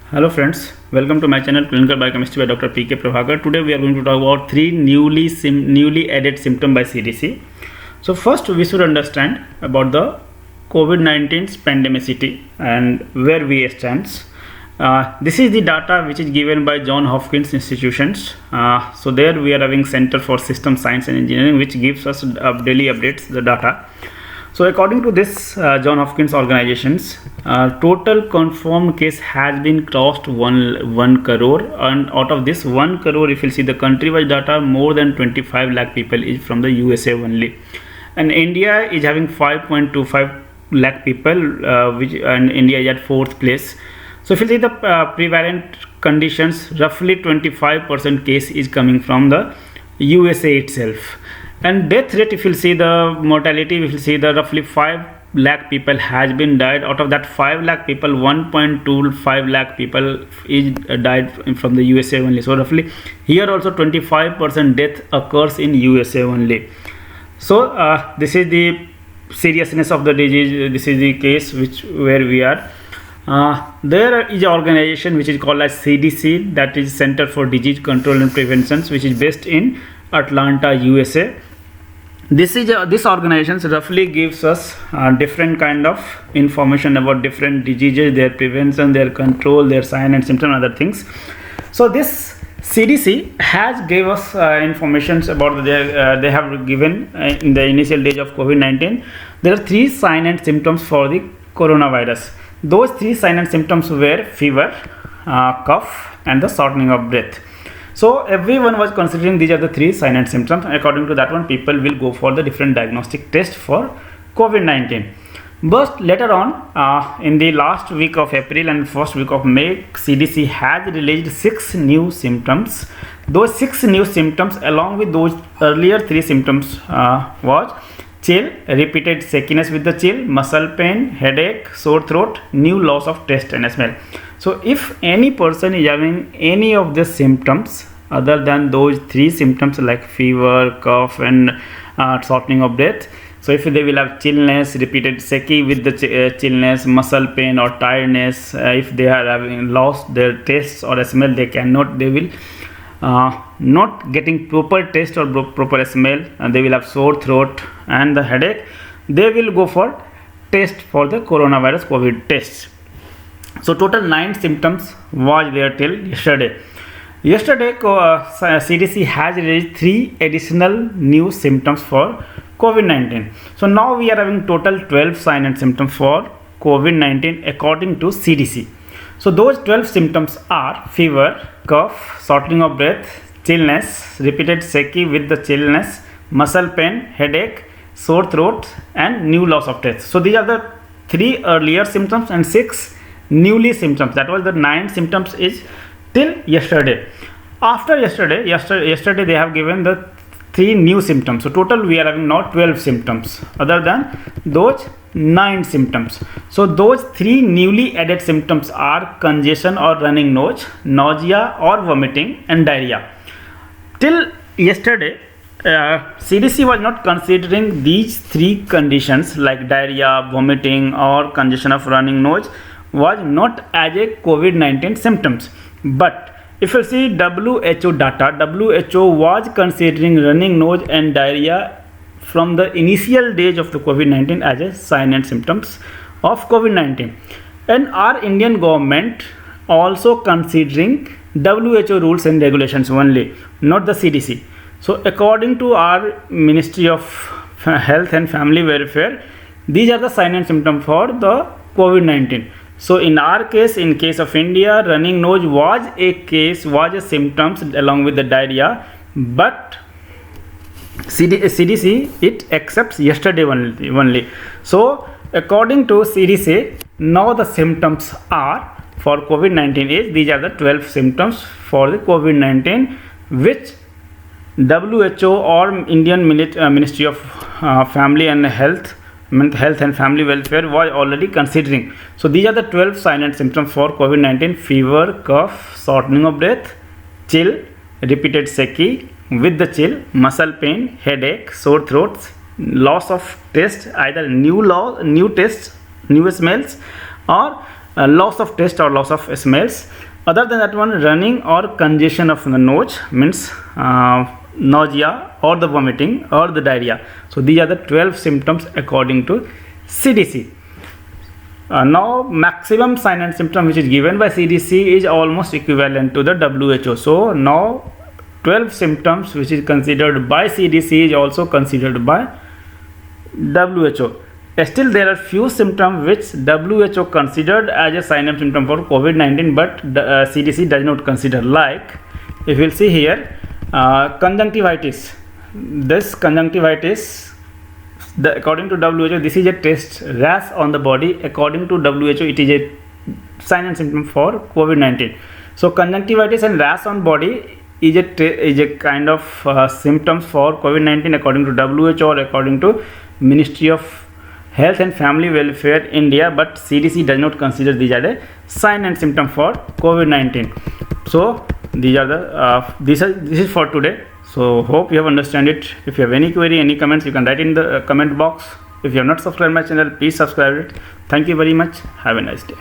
Hello friends, welcome to my channel Clinical Biochemistry by Dr. P.K. Prabhakar. Today we are going to talk about three newly added symptoms by CDC. So first we should understand about the COVID-19's pandemicity and where we stand. This is the data which is given by John Hopkins institutions. So there we are having Center for System Science and Engineering, which gives us daily updates the data. So according to this John Hopkins organizations, total confirmed case has been crossed 1 crore, and out of this 1 crore, if you see the country-wise data, more than 25 lakh people is from the USA only, and India is having 5.25 lakh people, and India is at 4th place. So if you see the prevalent conditions, roughly 25% case is coming from the USA itself. And death rate, if you see the mortality, if you see the roughly 5 lakh people has been died. Out of that 5 lakh people, 1.25 lakh people is died from the USA only. So roughly here also 25% death occurs in USA only. So this is the seriousness of the disease. This is the case where we are. There is an organization which is called as CDC, that is Center for Disease Control and Prevention, which is based in Atlanta, USA. This organization roughly gives us different kind of information about different diseases, their prevention, their control, their sign and symptom, and other things. So this CDC has gave us information about they have given in the initial stage of COVID-19. There are 3 sign and symptoms for the coronavirus. Those 3 sign and symptoms were fever, cough, and the shortening of breath. So everyone was considering these are the 3 sign and symptoms. According to that one, people will go for the different diagnostic test for COVID-19. But later on, in the last week of April and first week of May, CDC has released 6 new symptoms. Those 6 new symptoms, along with those earlier 3 symptoms, was chill, repeated shakiness with the chill, muscle pain, headache, sore throat, new loss of taste and smell. So if any person is having any of these symptoms other than those 3 symptoms like fever, cough, and shortening of breath, so if they will have chillness, repeated shaky with the chillness, muscle pain or tiredness, if they are having lost their taste or smell, they will not getting proper taste or proper smell, and they will have sore throat and the headache, they will go for test for the coronavirus COVID test. So total 9 symptoms was there till yesterday. CDC has released 3 additional new symptoms for COVID-19. So now we are having total 12 sign and symptoms for COVID-19 according to CDC. So those 12 symptoms are fever, cough, shortening of breath, chillness, repeated shaky with the chillness, muscle pain, headache, sore throat, and new loss of taste. So these are the 3 earlier symptoms and 6 newly symptoms. That was the 9 symptoms is till yesterday. After yesterday they have given the 3 new symptoms. So total we are having now 12 symptoms other than those 9 symptoms. So those 3 newly added symptoms are congestion or running nose, nausea or vomiting, and diarrhea. Till yesterday, CDC was not considering these 3 conditions like diarrhea, vomiting, or congestion of running nose was not as a COVID-19 symptoms. But if you see WHO data, WHO was considering running nose and diarrhea from the initial days of the COVID-19 as a sign and symptoms of COVID-19. And our Indian government also considering WHO rules and regulations only, not the CDC. So according to our Ministry of Health and Family Welfare, these are the sign and symptoms for the COVID-19. So in our case, in case of India, running nose was a symptoms along with the diarrhea, but CDC it accepts yesterday only. So according to CDC, now the symptoms are for COVID-19 is these are the 12 symptoms for the COVID-19 which WHO or Indian Ministry of Family and Health and Family Welfare was already considering. So these are the 12 sign and symptoms for COVID-19: fever, cough, shortening of breath, chill, repeated shaky with the chill, muscle pain, headache, sore throats, loss of taste, either new taste, new smells, or loss of taste or loss of smells. Other than that one, running or congestion of the nose, means nausea or the vomiting or the diarrhea. So these are the 12 symptoms according to CDC. Now maximum sign and symptom which is given by CDC is almost equivalent to the WHO. So now 12 symptoms which is considered by CDC is also considered by WHO. Still there are few symptoms which WHO considered as a sign and symptom for COVID-19, but the CDC does not consider. Like if you will see here, conjunctivitis. This conjunctivitis, according to WHO, this is a test rash on the body. According to WHO, it is a sign and symptom for COVID-19. So conjunctivitis and rash on body is a kind of symptoms for COVID-19 according to WHO or according to Ministry of Health and Family Welfare India, but CDC does not consider these are the sign and symptom for COVID-19. So these are the this is for today. So hope you have understand it. If you have any query, any comments, you can write in the comment box. If you have not subscribed my channel, please subscribe it. Thank you very much. Have a nice day.